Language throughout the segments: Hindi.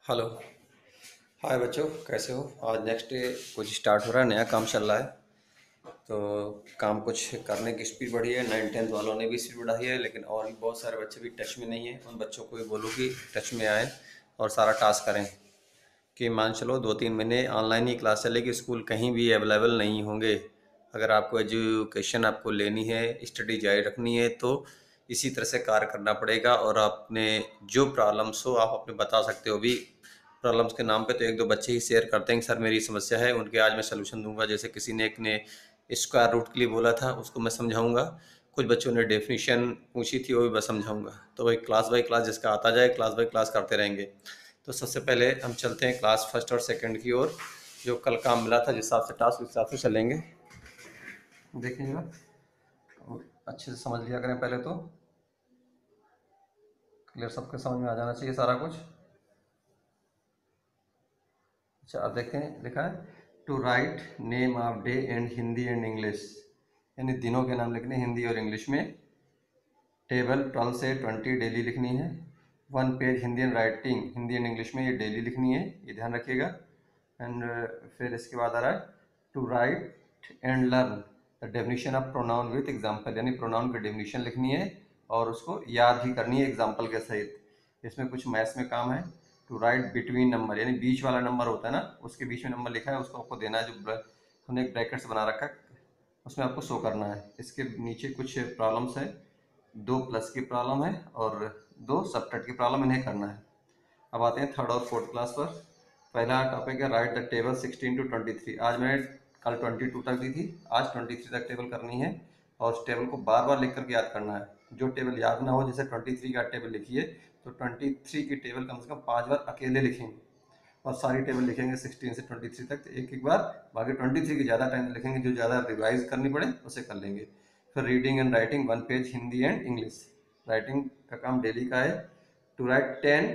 हेलो। हाय बच्चों, कैसे हो? आज नेक्स्ट डे कुछ स्टार्ट हो रहा है, नया काम चल रहा है। तो काम कुछ करने की स्पीड बढ़ी है, 9th-10th वालों ने भी स्पीड बढ़ाई है, लेकिन और भी बहुत सारे बच्चे भी टच में नहीं हैं। उन बच्चों को भी बोलो कि टच में आएँ और सारा टास्क करें। कि मान चलो 2-3 महीने ऑनलाइन ही क्लास चलेगी, स्कूल कहीं भी अवेलेबल नहीं होंगे। अगर आपको एजुकेशन आपको लेनी है, स्टडी जारी रखनी है, तो इसी तरह से कार्य करना पड़ेगा। और आपने जो प्रॉब्लम्स हो आप अपने बता सकते हो भी। प्रॉब्लम्स के नाम पे तो एक दो बच्चे ही शेयर करते हैं कि सर मेरी समस्या है, उनके आज मैं सलूशन दूंगा। जैसे किसी ने एक ने स्क्वायर रूट के लिए बोला था, उसको मैं समझाऊंगा। कुछ बच्चों ने डेफिनेशन पूछी थी, वो भी मैं समझाऊंगा। तो वही क्लास बाय क्लास जिसका आता जाए, क्लास बाय क्लास करते रहेंगे। तो सबसे पहले हम चलते हैं क्लास फर्स्ट और सेकंड की ओर। जो कल काम मिला था, जिस हिसाब से टास्क, उस हिसाब से चलेंगे। देखिएगा और अच्छे से समझ लिया करें पहले तो। क्लियर, सबके समझ में आ जाना चाहिए सारा कुछ। अच्छा, अब देखें, लिखा है to write name of day and Hindi and English, यानी दिनों के नाम लिखने हिंदी और इंग्लिश में। टेबल 12 से 20 डेली लिखनी है। 1 page Hindi and writing, Hindi and English में ये डेली लिखनी है, ये ध्यान रखिएगा। एंड फिर इसके बाद आ रहा है to write and learn the definition of pronoun with example, यानी प्रोनाउन की डेफिनेशन लिखनी है और उसको याद भी करनी है एग्जाम्पल के सहित। इसमें कुछ मैथ्स में काम है। टू राइट बिटवीन नंबर, यानी बीच वाला नंबर होता है ना, उसके बीच में नंबर लिखा है, उसको आपको देना है। जो हमने एक ब्रैकेट्स बना रखा है, उसमें आपको शो करना है। इसके नीचे कुछ प्रॉब्लम्स हैं, 2 प्लस की प्रॉब्लम है और 2 सब्ट्रैक्ट की प्रॉब्लम, इन्हें करना है। अब आते हैं थर्ड और फोर्थ क्लास पर। पहला टॉपिक है राइट द टेबल 16 to 23। आज मैंने कल 22 तक दी थी, आज 23 तक टेबल करनी है। और उस टेबल को बार बार लिख करके याद करना है। जो टेबल याद ना हो, जैसे 23 का टेबल लिखिए, तो 23 की टेबल कम से कम 5 बार अकेले लिखेंगे। और सारी टेबल लिखेंगे 16 से 23 तक, तो एक एक बार। बाकी 23 की ज़्यादा टाइम लिखेंगे, जो ज़्यादा रिवाइज करनी पड़े उसे कर लेंगे। फिर reading and writing, 1 page Hindi and English. Writing का काम डेली का है। To write 10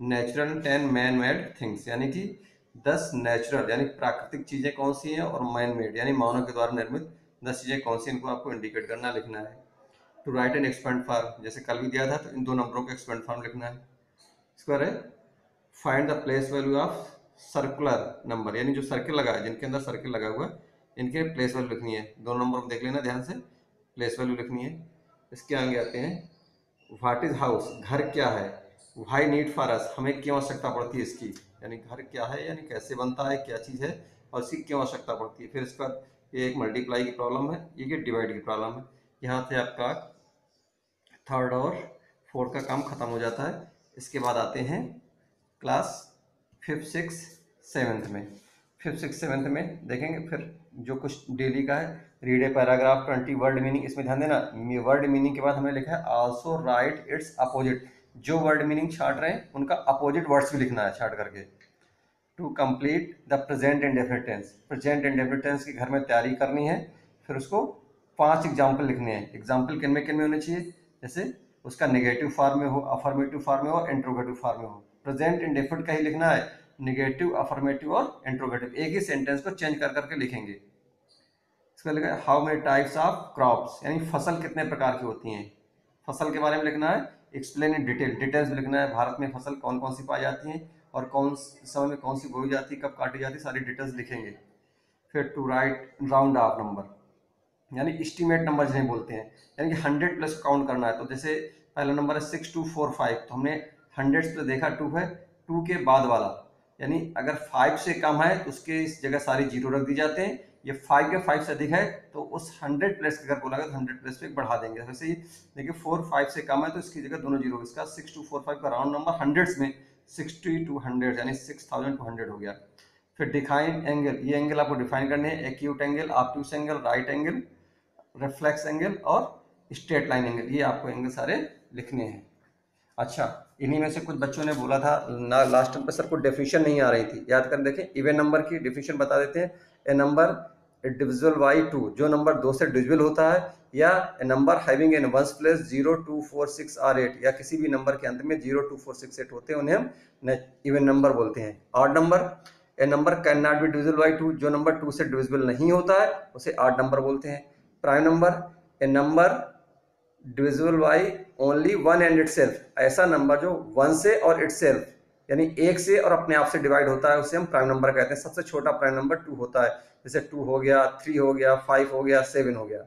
natural 10 man made things, यानी कि 10 नेचुरल यानी प्राकृतिक चीज़ें कौन सी हैं, और मैन मेड यानी मानव के द्वारा निर्मित 10 चीज़ें कौन सी, इनको आपको इंडिकेट करना, लिखना है। To write an expand form, जैसे कल भी दिया था, तो इन दो नंबरों का एक्सपेंड फार्म लिखना है। इसके बाद है find the place value of circular number, यानी जो सर्किल लगा है, जिनके अंदर सर्किल लगा हुआ है, इनके प्लेस वैल्यू लिखनी है। 2 नंबर देख लेना ध्यान से, प्लेस वैल्यू लिखनी है। इसके आगे आते हैं व्हाट इज हाउस, घर क्या है। व्हाई नीड फॉर अस, हमें क्यों आवश्यकता पड़ती है इसकी, यानी घर क्या है, यानी कैसे बनता है, क्या चीज़ है और इसकी क्यों आवश्यकता पड़ती है। फिर इसके बाद ये एक मल्टीप्लाई की प्रॉब्लम है, ये डिवाइड की प्रॉब्लम है। यहाँ से आपका थर्ड और फोर्थ का काम खत्म हो जाता है। इसके बाद आते हैं क्लास फिफ्थ सिक्स सेवन्थ में। फिफ्थ सिक्स सेवन्थ में देखेंगे फिर जो कुछ डेली का है। Read a paragraph 20 word meaning, इसमें ध्यान देना, वर्ड मीनिंग के बाद हमने लिखा है आल्सो राइट इट्स अपोजिट। जो वर्ड मीनिंग छाट रहे हैं उनका अपोजिट वर्ड्स भी लिखना है छाट करके। To complete the present indefinite tense, present indefinite tense की घर में तैयारी करनी है। फिर उसको 5 एग्जाम्पल लिखने हैं। एग्जाम्पल किन में होने चाहिए, जैसे उसका नेगेटिव फॉर्म में हो, अफर्मेटिव फॉर्म में हो, इंट्रोगेटिव फॉर्म में हो। प्रेजेंट इंडेफिनिट का ही लिखना है, नेगेटिव, अफर्मेटिव और इंट्रोगेटिव, एक ही सेंटेंस को चेंज कर करके लिखेंगे। इसका लिखा है how many types of crops, यानी फसल कितने प्रकार की होती हैं, फसल के बारे में लिखना है। एक्सप्लेन इन डिटेल, डिटेल्स में लिखना है, भारत में फसल कौन कौन सी पाई जाती हैं और कौन समय में कौन सी बोई जाती है, कब काटी जाती है, सारी डिटेल्स लिखेंगे। फिर to write round off number, यानी इस्टीमेट नंबर जिन्हें बोलते हैं, यानी कि 100 प्लस काउंट करना है। तो जैसे पहला नंबर है 6245, तो हमने 100 प्लस देखा 2 है, 2 के बाद वाला, यानी अगर 5 से कम है तो उसके इस जगह सारी जीरो रख दी जाते हैं। ये 5 या 5 से अधिक है तो उस 100 प्लस अगर बोला गया तो 100 प्लस पे बढ़ा देंगे। वैसे ही देखिए 4 5 से कम है तो इसकी जगह दोनों जीरो, इसका 6245 का राउंड नंबर हंड्रेड्स में 60 to 100 यानी 6200 हो गया। फिर डिफाइन एंगल, ये एंगल आपको डिफाइन करने हैं, acute angle, obtuse angle, right angle, reflex angle और स्ट्रेट लाइन एंगल, ये आपको एंगल सारे लिखने हैं। अच्छा, इन्हीं में से कुछ बच्चों ने बोला था ना लास्ट टाइम पे सर को डेफिनेशन नहीं आ रही थी, याद कर देखें। इवन नंबर की डेफिनेशन बता देते हैं। ए नंबर डिविजिबल बाई 2, जो नंबर 2 से डिविजिबल होता है, या a number having in ones place 0 2 4 6 और 8, या किसी भी नंबर के अंत में 0 2 4 6 8 होते हैं, उन्हें हम इवन नंबर बोलते हैं। Odd number, a number can not be divisible by 2, जो नंबर 2 से डिविजिबल नहीं होता है उसे ऑड नंबर बोलते हैं। Prime number, a number divisible by only one and itself, ऐसा नंबर जो वन से और इटसेल्फ यानी एक से और अपने आप से डिवाइड होता है, उसे हम प्राइम नंबर कहते हैं। सबसे छोटा प्राइम नंबर 2 होता है, जैसे 2 हो गया, 3 हो गया, 5 हो गया, 7 हो गया।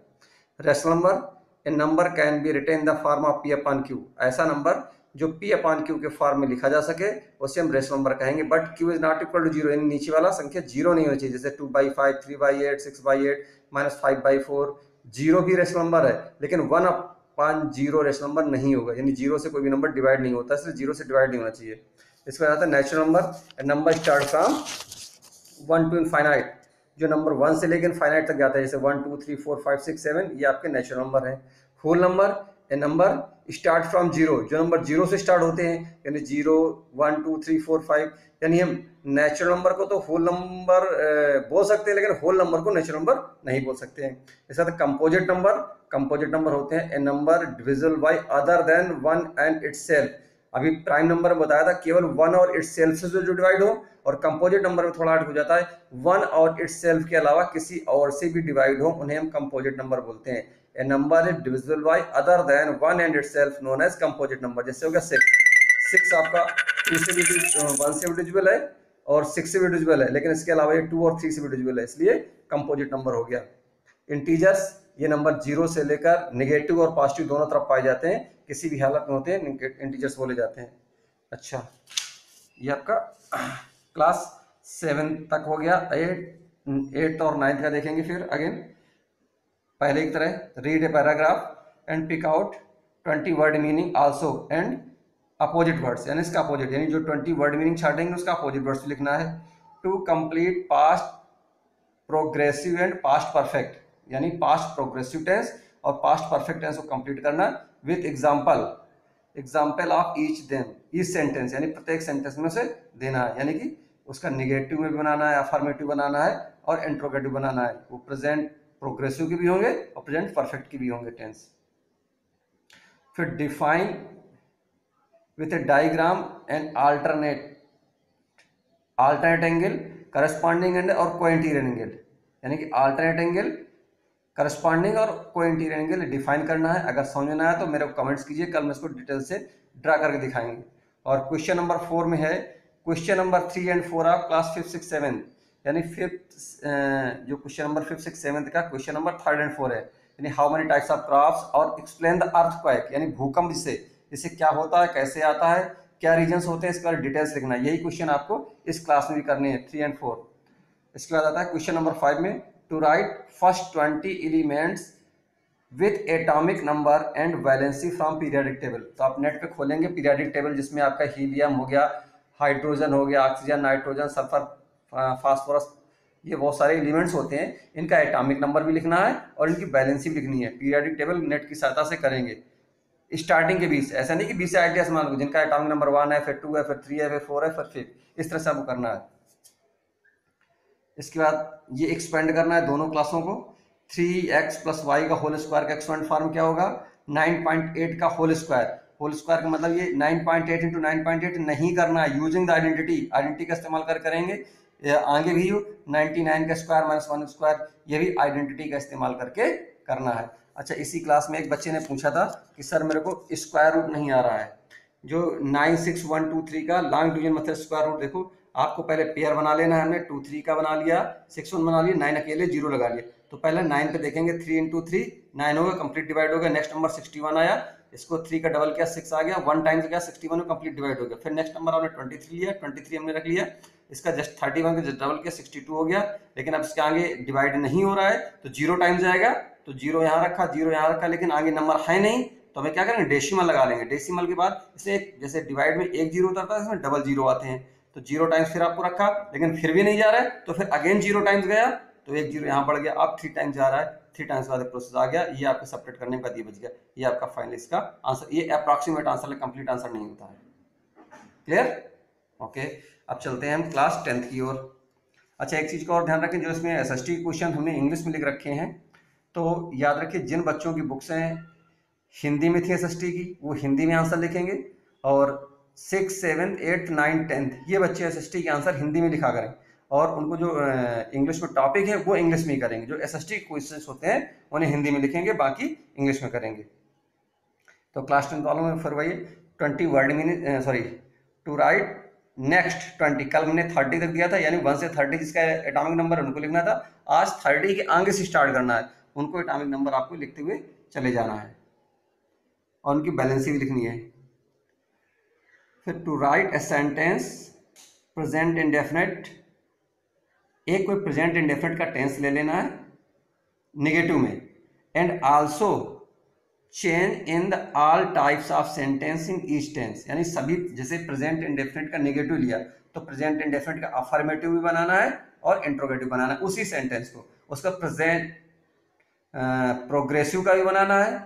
Rational number, a number can be written in the form of P upon Q, ऐसा नंबर जो पी अपॉन क्यू के फॉर्म में लिखा जा सके उसे हम रेशनल नंबर कहेंगे। But Q is not equal to zero, यानी नीचे वाला संख्या जीरो नहीं होनी चाहिए, जैसे 2/5, 3/8, 6/8, -5/4। जीरो भी रेशनल नंबर है, लेकिन 1/0 रेशनल नंबर नहीं होगा, यानी जीरो से कोई भी नंबर डिवाइड नहीं होता, इसलिए जीरो से डिवाइड नहीं होना चाहिए। इसके बाद आता है natural number, number start from 1 to infinite, जो नंबर 1 से लेकर इनफाइनाइट तक जाता है, जैसे 1 2 3 4 5 6 7, ये आपके नेचुरल नंबर है। Whole number, a number start from zero, जो नंबर जीरो से स्टार्ट होते हैं, यानी 0 1 2 3 4 5, यानी हम नेचुरल नंबर को तो होल नंबर बोल सकते हैं, लेकिन होल नंबर को नेचुरल नंबर नहीं बोल सकते हैं। इसके साथ कंपोजिट नंबर, कंपोजिट नंबर होते हैं a number divisible by other than 1 and itself. अभी प्राइम नंबर में बताया था केवल 1 और इटसेल्फ से जो डिवाइड हो, और कंपोजिट नंबर में थोड़ा हट हो जाता है, 1 और इटसेल्फ के अलावा किसी और से भी डिवाइड हो, उन्हें हम कंपोजिट नंबर बोलते हैं। A number is divisible by other than 1 and itself known as composite number. जैसे हो गया 6, 6 आपका 2 से भी 1 से भी डिविजिबल है और 6 से भी डिविजिबल है, लेकिन इसके अलावा ये 2 और 3 से भी डिविजिबल है, इसलिए कंपोजिट नंबर हो गया। इंटीजर्स, ये नंबर जीरो से लेकर नेगेटिव और पॉजिटिव दोनों तरफ पाए जाते हैं, किसी भी हालत में होते हैं, इंटीजर्स बोले जाते हैं। अच्छा, ये आपका क्लास 7 तक हो गया। 8th और 9th का देखेंगे फिर अगेन। पहले की तरह read a paragraph and pick out 20 word meaning also and opposite words, यानी इसका अपोजिट, यानी जो 20 वर्ड मीनिंग छाटेंगे उसका अपोजिट वर्ड्स लिखना है। To complete past progressive and past perfect, यानी पास्ट प्रोग्रेसिव टेंस और पास्ट परफेक्ट टेंस को कंप्लीट करना with example, example of each them, each sentence, यानी प्रत्येक सेंटेंस में से देना है, यानी कि उसका निगेटिव में भी बनाना है, अफर्मेटिव बनाना है और इंट्रोगेटिव बनाना है। वो प्रेजेंट प्रोग्रेसिव की भी होंगे और प्रेजेंट परफेक्ट की भी होंगे टेंस। फिर define with A diagram and alternate angle corresponding angle और कोइंटीरियर एंगल, यानी कि अल्टरनेट एंगल, करस्पॉन्डिंग और कोइंटीरियर एंगल डिफाइन करना है। अगर समझ में आया तो मेरे को कमेंट्स कीजिए, कल मैं इसको डिटेल से ड्रा करके दिखाएंगे। और क्वेश्चन नंबर 4 में है question number 3 and 4 of class 5 6 7, यानी जो क्वेश्चन नंबर 5 6 7 का क्वेश्चन नंबर 3 एंड 4 है, यानी how many types of crops और एक्सप्लेन द अर्थक्वेक, यानी भूकंप जिससे क्या होता है, कैसे आता है, क्या रीजन्स होते हैं, इसके बारे में डिटेल्स लिखना है। यही क्वेश्चन आपको इस क्लास में भी करने हैं 3 एंड 4। इसके बाद आता है क्वेश्चन नंबर 5 में to write first 20 elements with atomic number and valency from periodic table. तो आप नेट पे खोलेंगे पीरियोडिक टेबल, जिसमें आपका हीलियम हो गया, हाइड्रोजन हो गया, ऑक्सीजन, नाइट्रोजन, सल्फर, फास्फोरस, ये बहुत सारे एलिमेंट्स होते हैं, इनका एटॉमिक नंबर भी लिखना है और इनकी वैलेंसी भी लिखनी है। पीरियोडिक टेबल नेट की सहायता से करेंगे। स्टार्टिंग के 20, ऐसा नहीं कि 20 आइडियाज मान लो, जिनका एटॉमिक नंबर 1 है, फिर 2 है, फिर 3 है, फिर 4 है, फिर 5, इस तरह से आपको करना है। इसके बाद ये एक्सपेंड करना है दोनों क्लासों को। 3x + y का होल स्क्वायर का एक्सपेंड फॉर्म क्या होगा, 9.8 का होल स्क्वायर। होल स्क्वायर का मतलब ये 9.8 × 9.8 नहीं करना है, यूजिंग द आइडेंटिटी का इस्तेमाल कर करेंगे। आगे भी 99 का स्क्वायर -1 स्क्वायर, ये भी आइडेंटिटी का इस्तेमाल करके करना है। अच्छा, इसी क्लास में एक बच्चे ने पूछा था कि सर मेरे को स्क्वायर रूट नहीं आ रहा है, जो 9 6 1 2 3 का long division method square root. देखो आपको पहले पेयर बना लेना है, हमने 2 3 का बना लिया, 6 1 बना लिया, 9 अकेले 0 लगा लिया। तो पहले 9 पे देखेंगे, 3 × 3 9 होगा, कंप्लीट डिवाइड हो गया। नेक्स्ट नंबर 61 आया, इसको 3 का डबल किया 6 आ गया, 1 टाइम्स गया 61 में कंप्लीट डिवाइड हो गया। फिर नेक्स्ट नंबर हमने 23 लिया, 23 हमने रख लिया, इसका जस्ट 31 का डबल किया 62 हो गया। लेकिन अब इसके आगे डिवाइड नहीं हो रहा है तो 0 टाइम्स जाएगा, तो 0 यहाँ रखा, 0 यहाँ रखा, लेकिन आगे नंबर है नहीं, तो हमें क्या करेंगे, डेसिमल लगा लेंगे। डेसिमल के बाद इसे जैसे डिवाइड में 1 0 उतरता है, इसमें डबल 0 आते हैं, तो 0 टाइम्स फिर आपको रखा, लेकिन फिर भी नहीं जा रहा है, तो फिर अगेन 0 टाइम्स गया, तो 1 0 यहाँ बढ़ गया, अब 3 टाइम्स जा रहा है, 3 टाइम्स बाद प्रोसेस आ गया। ये आपको सेपरेट करने के बाद ये बच गया, ये आपका फाइनल इसका आंसर। ये अप्रॉक्सीमेट आंसर है, कंप्लीट आंसर नहीं होता है। क्लियर? ओके, अब चलते हैं हम क्लास 10th की ओर। अच्छा, एक चीज का और ध्यान रखें, जो इसमें एसएसटी क्वेश्चन हमने इंग्लिश में लिख रखे हैं, तो याद रखिए जिन बच्चों की बुक्स हैं हिंदी में थी एसएसटी की, वो हिंदी में आंसर लिखेंगे, और 6 7 8 9 10th ये बच्चे एसएसटी के आंसर हिंदी में लिखा करें, और उनको जो इंग्लिश में टॉपिक है वो इंग्लिश में ही करेंगे। जो एसएसटी क्वेश्चन होते हैं उन्हें हिंदी में लिखेंगे, बाकी इंग्लिश में करेंगे। तो क्लास 10 वालों में फिर वही 20 word meaning, sorry, to write next 20, कल हमने 30 तक दिया था, यानी 1 से 30 जिसका एटॉमिक नंबर उनको लिखना था, आज 30 के आगे से स्टार्ट करना है, उनको एटॉमिक नंबर आपको लिखते हुए चले जाना है और उनकी बैलेंसी भी लिखनी है। फिर to write a sentence present indefinite, एक कोई प्रेजेंट इंडेफिनिट का टेंस ले लेना है नेगेटिव में, and also change in the all types of sentence in each tense, यानी सभी, जैसे प्रेजेंट इंडेफिनिट का नेगेटिव लिया तो प्रेजेंट इंडेफिनिट का अफर्मेटिव भी बनाना है और इंट्रोगेटिव बनाना है उसी सेंटेंस को, उसका प्रेजेंट प्रोग्रेसिव का भी बनाना है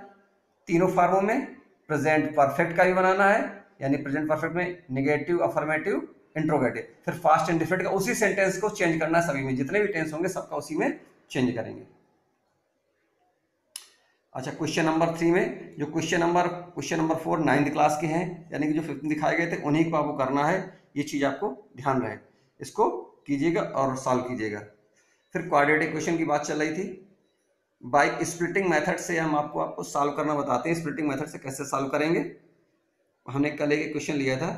तीनों फॉर्मों में, प्रेजेंट परफेक्ट का भी बनाना है, यानी प्रेजेंट परफेक्ट में नेगेटिव, अफर्मेटिव, इंट्रोगेटिव, फिर फास्ट इंडेफिनिट का उसी सेंटेंस को चेंज करना है सभी में, जितने भी टेंस होंगे सबका उसी में चेंज करेंगे। अच्छा, क्वेश्चन नंबर 3 में जो क्वेश्चन नंबर 4 9th क्लास के हैं, यानी कि जो 5th दिखाए गए थे उन्हीं को आपको करना है, ये चीज़ आपको ध्यान रहे, इसको कीजिएगा और सॉल्व कीजिएगा। फिर क्वाड्रेटिक क्वेश्चन की बात चल रही थी, बाय स्प्लिटिंग मेथड से हम आपको सॉल्व करना बताते हैं, स्प्लिटिंग मेथड से कैसे सॉल्व करेंगे। हमने कल एक क्वेश्चन लिया था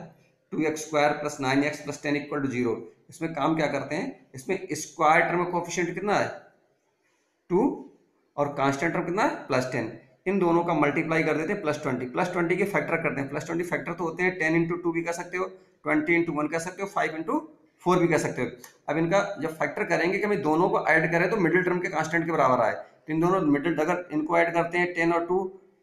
2x² + 9x + 10 = 0, इसमें काम क्या करते हैं, इसमें स्क्वायर टर्म कोएफिशिएंट कितना है 2 और कांस्टेंट टर्म कितना है +10, इन दोनों का मल्टीप्लाई कर देते हैं +20 के फैक्टर करते हैं, +20 फैक्टर तो होते हैं 10 × 2 भी कह सकते हो, 20 × 1 कह सकते हो, 5 × 4 भी कह सकते हो। अब इनका जब फैक्टर करेंगे कि हमें दोनों को ऐड करें तो मिडिल टर्म के कांस्टेंट के बराबर आए, तो इन दोनों मिडिल, अगर इनको ऐड करते हैं 10 और 2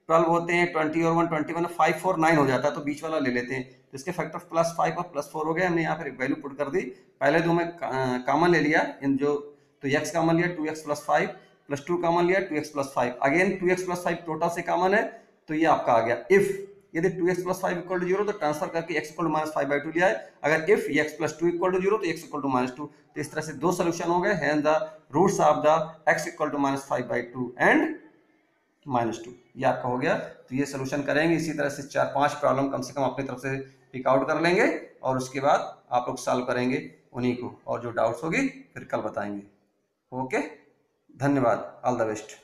12 होते हैं, 20 और 1 21, 5 4 9 हो जाता है, तो बीच वाला ले लेते हैं, तो इसके फैक्टर +5 और +4 हो गए, हमने यहाँ पर एक वैल्यू पुट कर दी, पहले दो में कॉमन ले लिया इन जो, तो x कॉमन लिया 2x + 5 +2 कॉमन लिया 2x + 5, अगेन 2x + 5 टोटल से कॉमन है, तो ये आपका आ गया इफ, यदि 2x + 5 = 0 तो ट्रांसफर करके x = -5/2 लिया है, अगर इफ x + 2 = 0 तो x = -2, तो इस तरह से दो सोल्यूशन हो गए, hence the roots of the x = -5/2 and -2, ये आपका हो गया। तो ये सोल्यूशन करेंगे, इसी तरह से 4-5 प्रॉब्लम कम से कम अपनी तरफ से पिक आउट कर लेंगे और उसके बाद आप लोग सॉल्व करेंगे उन्हीं को, और जो डाउट्स होगी फिर कल बताएंगे। ओके, धन्यवाद, ऑल द बेस्ट।